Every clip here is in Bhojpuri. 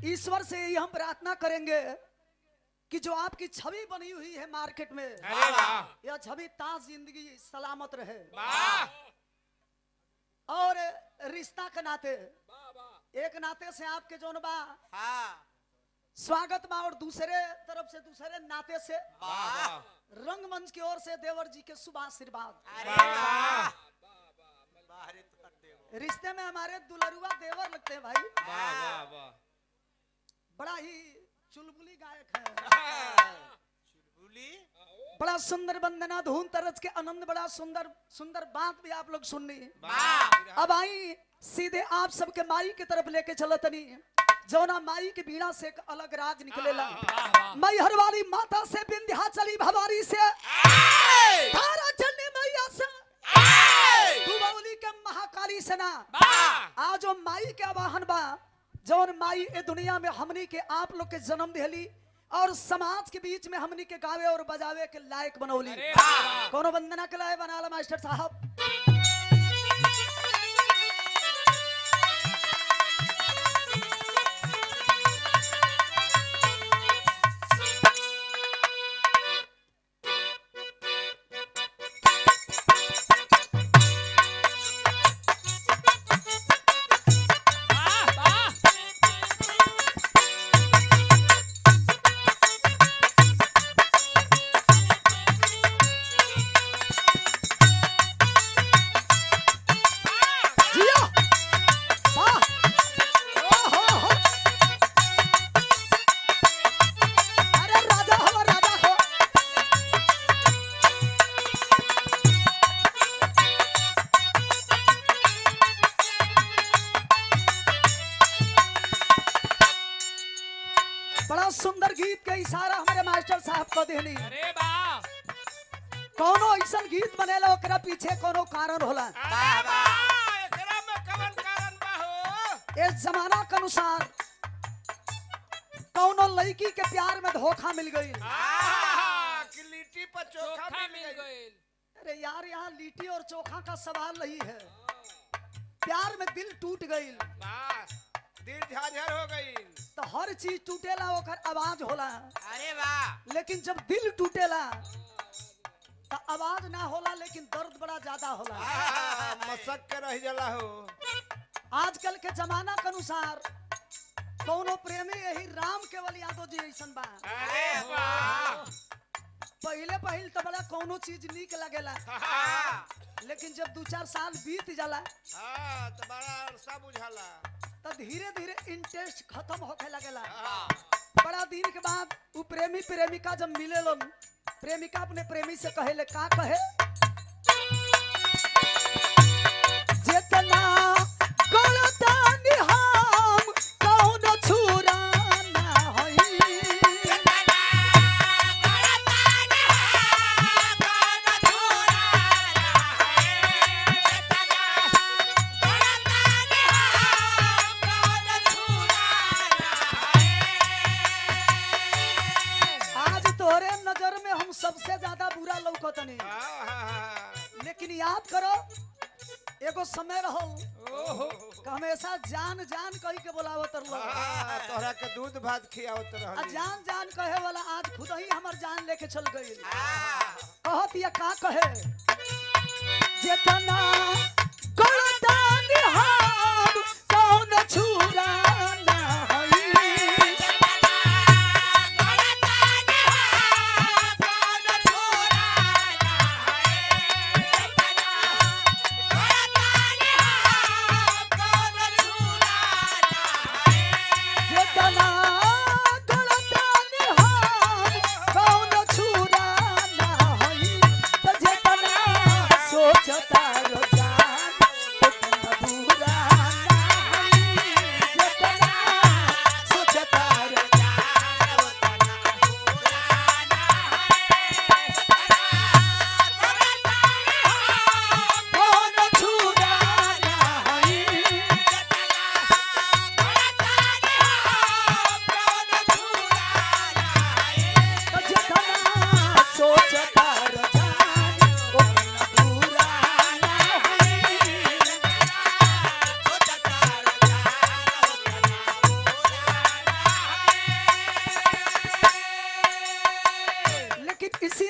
ईश्वर से यही हम प्रार्थना करेंगे कि जो आपकी छवि बनी हुई है मार्केट में, यह छवि ताज जिंदगी सलामत रहे। और रिश्ता के नाते, एक नाते से आपके जोन बा स्वागत बा, और दूसरे तरफ से दूसरे नाते से रंगमंच की ओर से देवर जी के शुभ आशीर्वाद। रिश्ते में हमारे दुलरुआ देवर लगते हैं भाई, बड़ा ही चुलबुली गायक है, बड़ा सुंदर वंदना धुन तरज के आनंद, बड़ा सुंदर सुंदर बात भी आप लोग सुननी। अब आई सीधे आप सबके माई की तरफ लेके चलो तनी, जौना माई के बीड़ा से एक अलग राग निकलेला। मई हर वाली माता से, विंध्याचली भवानी से, तारा चलने मैया से, दुबौली के महाकाली से ना, आज जो माई के आवाहन बा, जौन माई ए दुनिया में हमनी के आप लोग के जन्म दिली और समाज के बीच में हमनी के गावे और बजावे के लायक बनौली। कोनो वंदना के लायक बनाला मास्टर साहब। बड़ा सुंदर गीत के इशारा हमारे मास्टर साहब को देनी। अरे वाह, कोनो ऐसा गीत बनेला ओकरा पीछे कोनो कारण होला। एकरा में कवन कारण बा हो? इस जमाना के अनुसार कोनो लड़की के प्यार में धोखा मिल गई। कि लिट्टी पर चोखा मिल गई। अरे यार, यहाँ लिट्टी और चोखा का सवाल नहीं है, प्यार में दिल टूट गई, दिल झाझर हो गई। तो हर चीज टूटेला ओकर आवाज होला। अरे वाह, लेकिन जब दिल टूटेला तो आवाज ना होला, लेकिन दर्द बड़ा ज्यादा होला। मसक के रह जाला हो। आजकल के जमाना के अनुसार कोनो प्रेमी यही राम केवल यादव जी ऐसन बा। अरे वाह, पहले तो बड़ा कोनो चीज नीक लगेला, लेकिन जब 2-4 साल बीत जाला तो बड़ा अरसा बुझाला, तो धीरे धीरे इंटरेस्ट खत्म होके लगेला। बड़ा दिन के बाद वो प्रेमी प्रेमिका जब मिले लो, प्रेमिका अपने प्रेमी से कहेले, का कहे, जितना गलतानी हम कौनो छुरा ना होई, आज तोरे नजर में हम सबसे ज्यादा बुरा लौकतनी, लेकिन याद करो एगो समय रहो हमेशा जान जान कही के बोलावत रहो। तोहरा के दूध भात खियावत रहली। जान जान कहे वाला आज खुद ही हमर जान लेके चल गई। कहत या का कहे, जितना गलतानी हम कौनो छुरा ना होई, जितना गलतानी हम कौनो छुरा ना होई, तो जितना सोचता रो जान उतना बुरा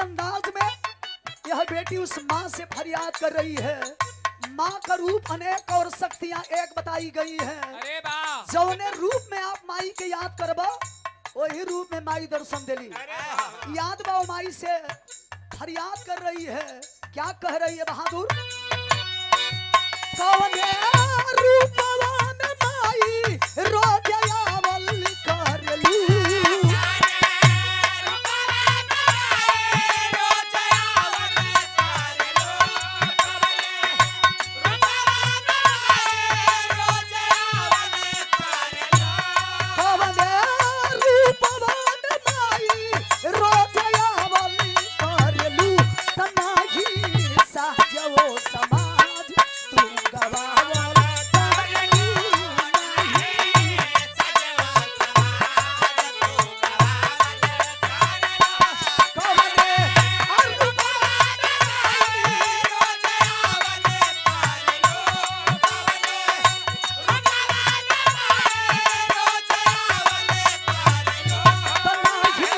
अंदाज में यह बेटी उस माँ से फरियाद कर रही है। माँ का रूप अनेक और शक्तियां एक बताई गई है। अरे वाह जौने रूप में आप माई के याद करबो वही रूप में माई दर्शन देली। अरे याद बाओ माई से फरियाद कर रही है। क्या कह रही है बहादुर? कौने रूपवा में माई रोज आवल करलू। कौने रूपवा में माई रोज आवल करलू। तनाही सहजवो समाज तू गवावल करलू। कौने रूपवा तनाही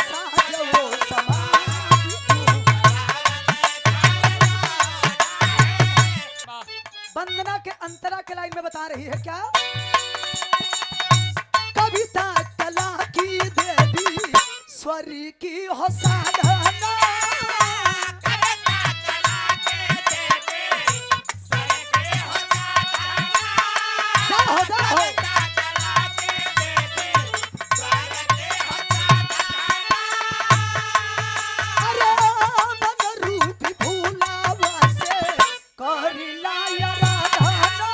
सहजवो समाज तू। वंदना के अंतरा के लाइन में बता रही है क्या? कविता कला की देवी स्वर की हो साधना। जाओ जाओ अरे मन रूप भूलावा से करिला आराधना।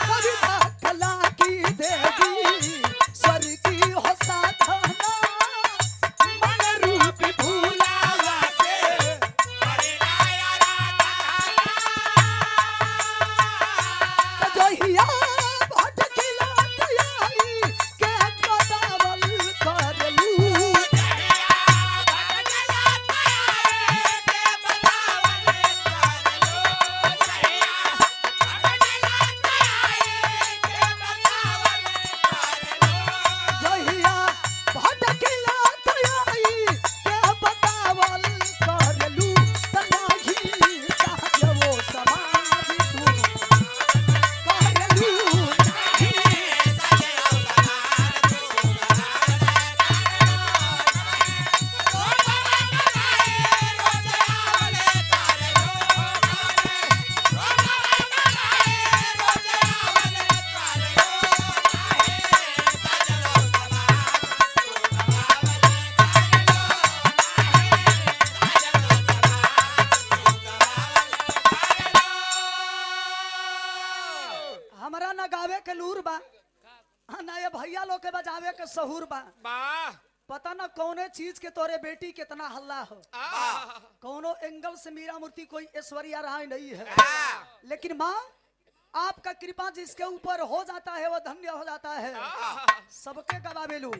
कविता कला की देवी स्वर की हो साधना। मन रूप भूलावा से जोहिया भटकिला तयाई के बतावल करलू। जोहिया भटकिला तयाई के बतावल करलू। तनाही सहजवो समाज तू करलू। हमरा ना गावे के लूर बा ना ये भैया लोग के बजावे के सहूर बा। वाह पता ना कौने चीज के तोरे बेटी कितना हल्ला हो। कौनो एंगल से मीरा मूर्ति कोई ऐश्वर्या रहा नहीं है। लेकिन माँ आपका कृपा जिसके ऊपर हो जाता है वो धन्य हो जाता है। सबके गवावेलू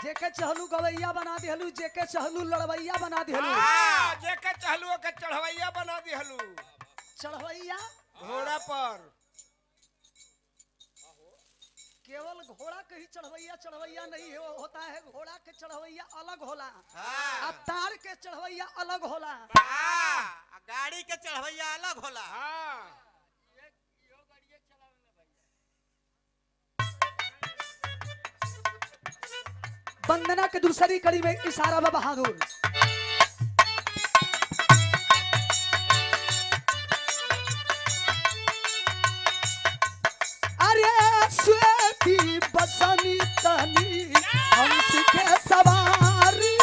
जेके चहलू गवैया बना दिहलू, जेके चहलू लड़वैया बना दिहलू। जेके चहलुओ के चढ़वैया बना दिहलू चढ़वैया घोड़ा पर। केवल घोड़ा के ही चढ़वैया चढ़वैया नहीं हो, होता है घोड़ा के चढ़वैया अलग होला। अब तार के चढ़वैया अलग होला। गाड़ी के चढ़वैया अलग होला। वंदना के दूसरी कड़ी में इशारा बा बहादुर। अरे स्वेती बसनी तनी हंस के सवारी।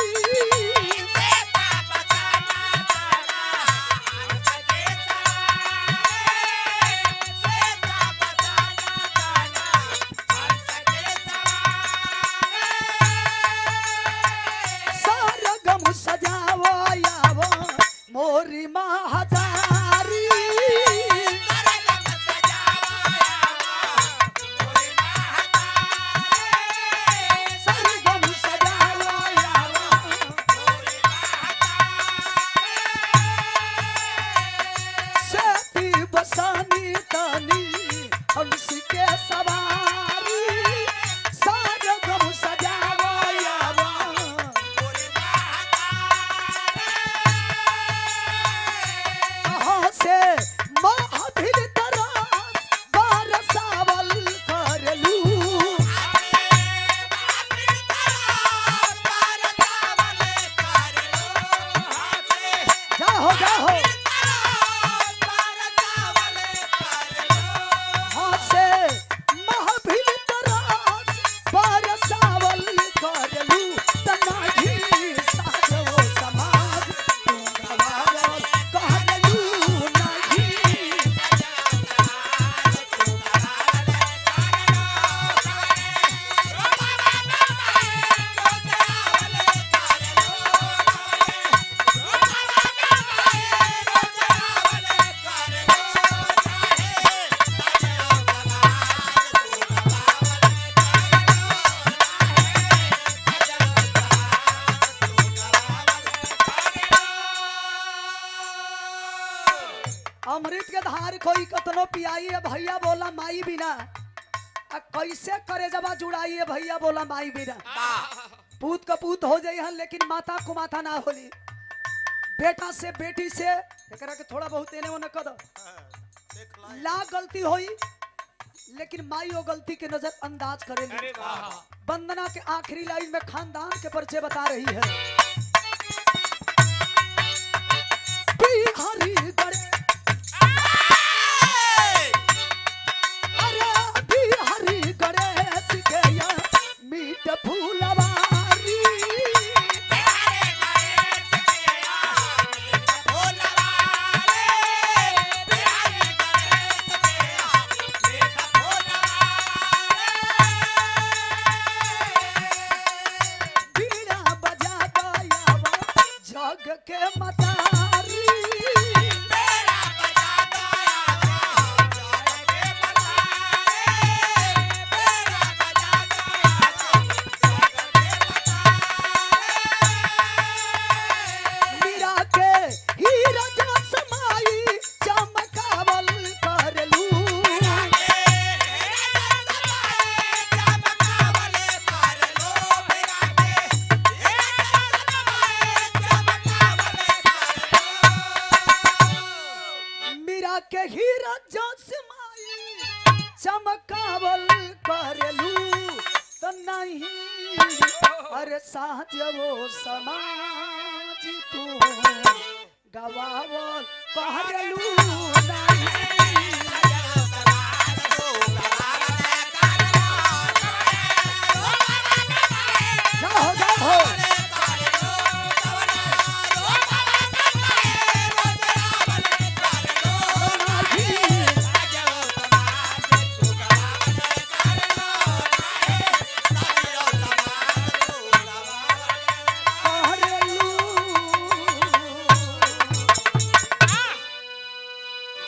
सरगम सजावो यावो मोरी महाजारी। सरगम सजावो यावो कोई कतनो पियाई है भैया बोला माई बिना कैसे करे जबा जुड़ाई है भैया बोला माई बिना पूत का पूत हो जाई है लेकिन माता को माता ना होली बेटा से बेटी से एकरा के थोड़ा बहुत एने ओने कर दो देख ला ला गलती होई लेकिन माई वो गलती के नजर अंदाज करेगी अरे वाह वंदना के आखिरी लाइन में खानदान के परिचय बता रही है बिहारी गड़े अरे बिहारी गणेश के या मीठ फूलवारी बीड़ा बजा गायावा जग के मतारी मीरा के हीरा जो समाई चमकावल करलू मीरा के हीरा जो समाई चमकावल करलू तो नहीं अरे साज वो समाज तू गवावल करलू नहीं